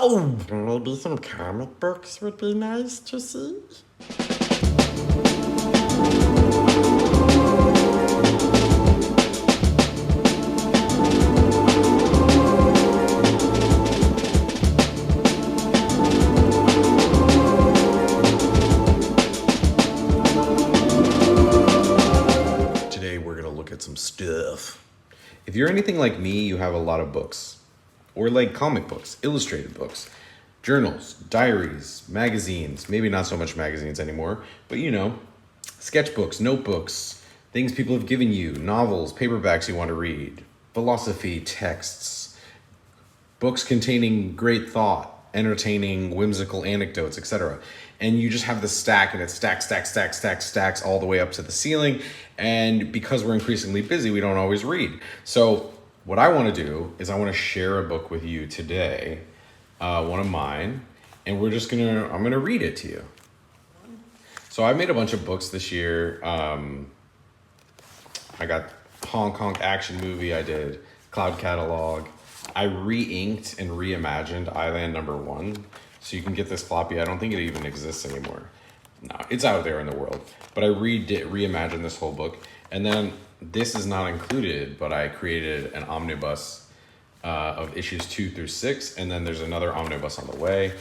Oh, maybe some comic books would be nice to see. Today we're going to look at some stuff. If you're anything like me, you have a lot of books. Or like comic books, illustrated books, journals, diaries, magazines, maybe not so much magazines anymore, but sketchbooks, notebooks, things people have given you, novels, paperbacks you want to read, philosophy texts, books containing great thought, entertaining, whimsical anecdotes, etc. And you just have this stack, and it stacks all the way up to the ceiling. And because we're increasingly busy, we don't always read. So what I want to do is I want to share a book with you today, one of mine, and I'm gonna read it to you. So I made a bunch of books this year. I got Hong Kong action movie. I did Cloud Catalog. I re-inked and reimagined Island Number One, so you can get this floppy. I don't think it even exists anymore. No, it's out there in the world. But I reimagined this whole book, and then this is not included, but I created an omnibus of issues 2 through 6, and then there's another omnibus on the way.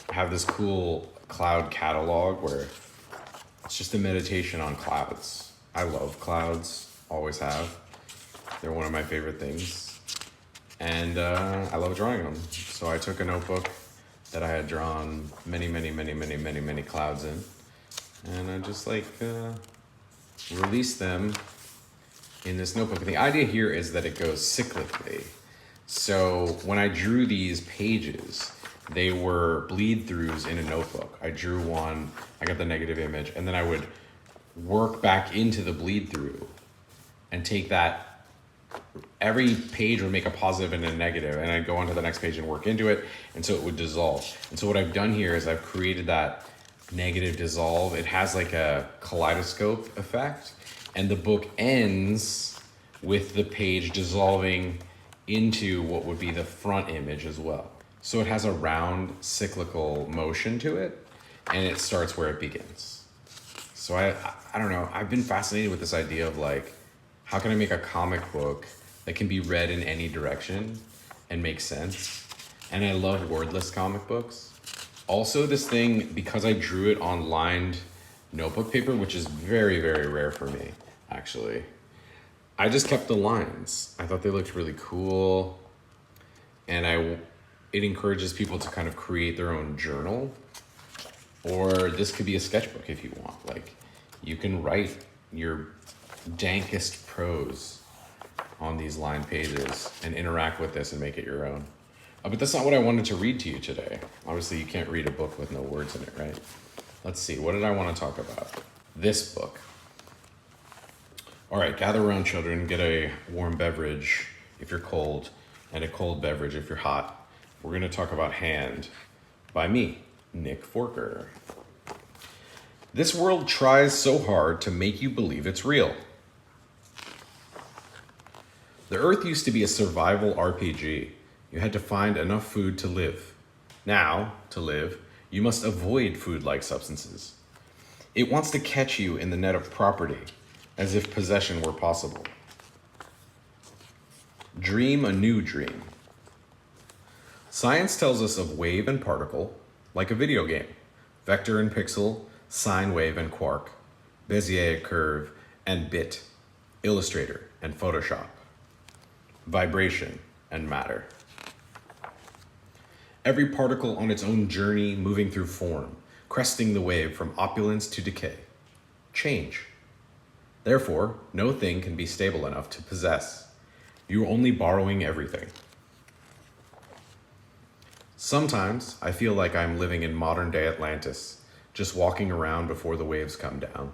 I have this cool cloud catalog where it's just a meditation on clouds. I love clouds, always have. They're one of my favorite things, and I love drawing them. So I took a notebook that I had drawn many clouds in, and I just released them in this notebook. And the idea here is that it goes cyclically. So when I drew these pages, they were bleed throughs in a notebook. I drew one, I got the negative image, and then I would work back into the bleed through and take that. Every page would make a positive and a negative, and I'd go on to the next page and work into it, and so it would dissolve. And so what I've done here is I've created that negative dissolve. It has like a kaleidoscope effect, and the book ends with the page dissolving into what would be the front image as well. So it has a round cyclical motion to it, and it starts where it begins. So I don't know, I've been fascinated with this idea of how can I make a comic book that can be read in any direction and make sense? And I love wordless comic books. Also, this thing, because I drew it on lined notebook paper, which is very rare for me, actually, I just kept the lines. I thought they looked really cool, and it encourages people to kind of create their own journal, or this could be a sketchbook if you want. You can write your dankest prose on these lined pages and interact with this and make it your own. But that's not what I wanted to read to you today. Obviously, you can't read a book with no words in it, right? Let's see, what did I want to talk about? This book. All right, gather around, children, get a warm beverage if you're cold, and a cold beverage if you're hot. We're going to talk about Hand by me, Nick Forker. This world tries so hard to make you believe it's real. The Earth used to be a survival RPG. You had to find enough food to live. Now, to live, you must avoid food-like substances. It wants to catch you in the net of property, as if possession were possible. Dream a new dream. Science tells us of wave and particle, like a video game. Vector and pixel, sine wave and quark, Bezier curve and bit, Illustrator and Photoshop, vibration and matter. Every particle on its own journey moving through form, cresting the wave from opulence to decay. Change. Therefore, no thing can be stable enough to possess. You are only borrowing everything. Sometimes I feel like I'm living in modern-day Atlantis, just walking around before the waves come down.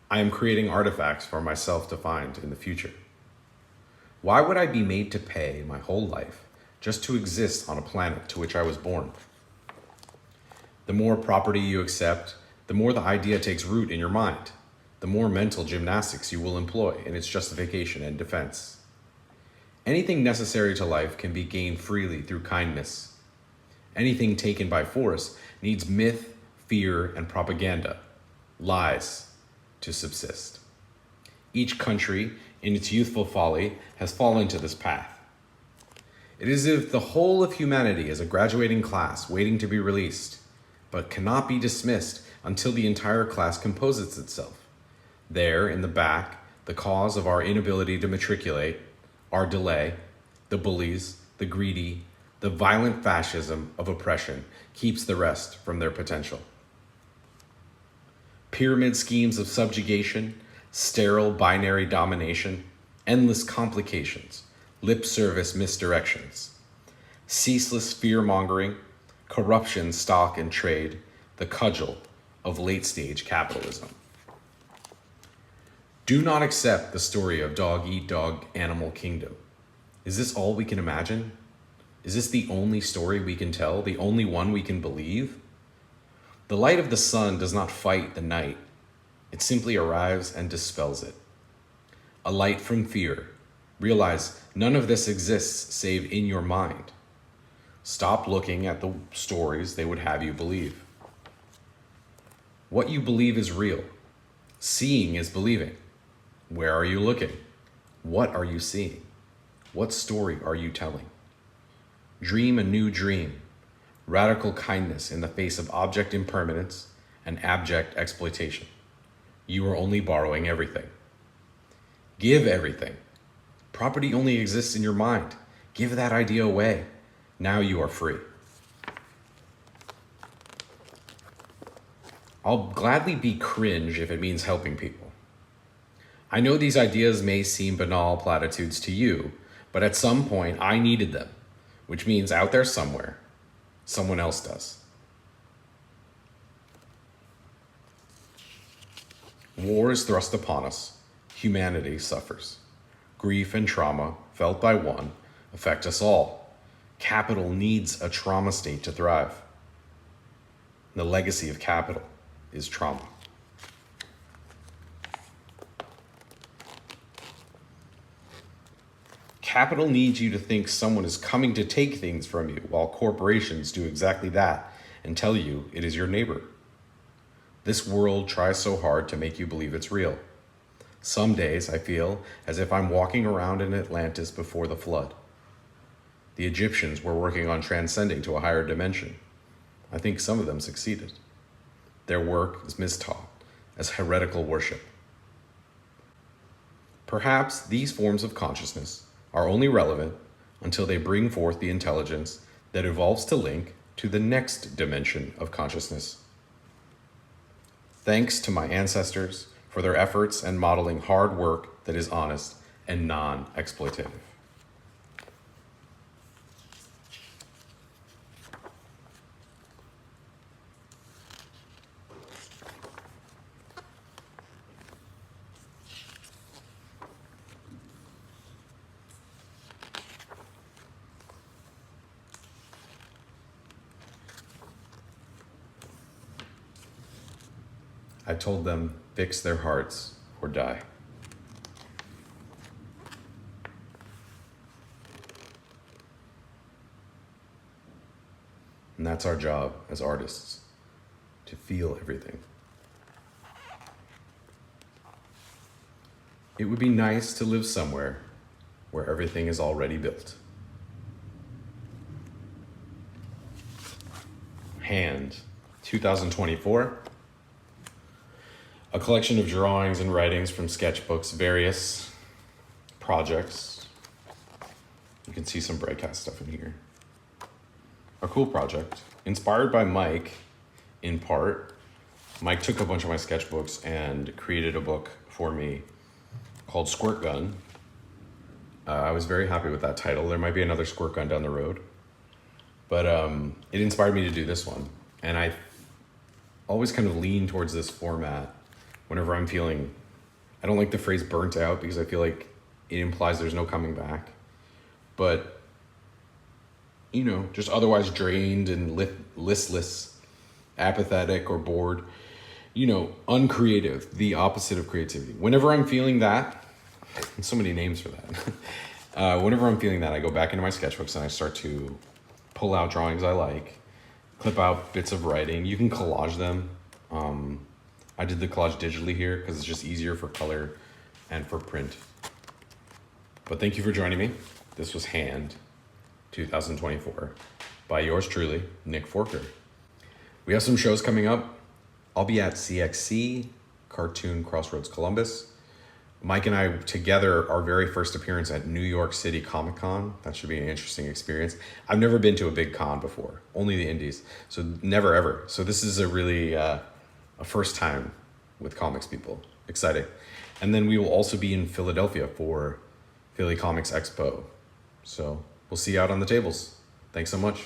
I am creating artifacts for myself to find in the future. Why would I be made to pay my whole life just to exist on a planet to which I was born? The more property you accept, the more the idea takes root in your mind, the more mental gymnastics you will employ in its justification and defense. Anything necessary to life can be gained freely through kindness. Anything taken by force needs myth, fear, and propaganda, lies, to subsist. Each country, in its youthful folly, has fallen to this path. It is as if the whole of humanity is a graduating class waiting to be released, but cannot be dismissed until the entire class composes itself. There, in the back, the cause of our inability to matriculate, our delay, the bullies, the greedy, the violent fascism of oppression keeps the rest from their potential. Pyramid schemes of subjugation, sterile binary domination, endless complications, lip service misdirections, ceaseless fear-mongering, corruption stock and trade, the cudgel of late-stage capitalism. Do not accept the story of dog-eat-dog animal kingdom. Is this all we can imagine? Is this the only story we can tell, the only one we can believe? The light of the sun does not fight the night. It simply arrives and dispels it. A light from fear. Realize none of this exists save in your mind. Stop looking at the stories they would have you believe. What you believe is real. Seeing is believing. Where are you looking? What are you seeing? What story are you telling? Dream a new dream. Radical kindness in the face of object impermanence and abject exploitation. You are only borrowing everything. Give everything. Property only exists in your mind. Give that idea away. Now you are free. I'll gladly be cringe if it means helping people. I know these ideas may seem banal platitudes to you, but at some point I needed them, which means out there somewhere, someone else does. War is thrust upon us. Humanity suffers. Grief and trauma, felt by one, affect us all. Capital needs a trauma state to thrive. The legacy of capital is trauma. Capital needs you to think someone is coming to take things from you, while corporations do exactly that and tell you it is your neighbor. This world tries so hard to make you believe it's real. Some days I feel as if I'm walking around in Atlantis before the flood. The Egyptians were working on transcending to a higher dimension. I think some of them succeeded. Their work is mistaught as heretical worship. Perhaps these forms of consciousness are only relevant until they bring forth the intelligence that evolves to link to the next dimension of consciousness. Thanks to my ancestors for their efforts and modeling hard work that is honest and non-exploitative. I told them, fix their hearts or die. And that's our job as artists, to feel everything. It would be nice to live somewhere where everything is already built. Hand, 2024. A collection of drawings and writings from sketchbooks, various projects. You can see some Brightcast stuff in here. A cool project, inspired by Mike, in part. Mike took a bunch of my sketchbooks and created a book for me called Squirt Gun. I was very happy with that title. There might be another Squirt Gun down the road. But it inspired me to do this one. And I always kind of lean towards this format whenever I'm feeling, I don't like the phrase burnt out because I feel like it implies there's no coming back. But, you know, just otherwise drained and listless, apathetic or bored, you know, uncreative, the opposite of creativity. Whenever I'm feeling that, so many names for that. Whenever I'm feeling that, I go back into my sketchbooks and I start to pull out drawings I like clip out bits of writing. You can collage them. I did the collage digitally here because it's just easier for color and for print. But thank you for joining me. This was Hand 2024 by yours truly, Nick Forker. We have some shows coming up. I'll be at CXC, Cartoon Crossroads Columbus. Mike and I together, our very first appearance at New York City Comic Con. That should be an interesting experience. I've never been to a big con before, only the indies. So never ever. So this is a really a first time with comics people. Exciting. And then we will also be in Philadelphia for Philly Comics Expo. So we'll see you out on the tables. Thanks so much.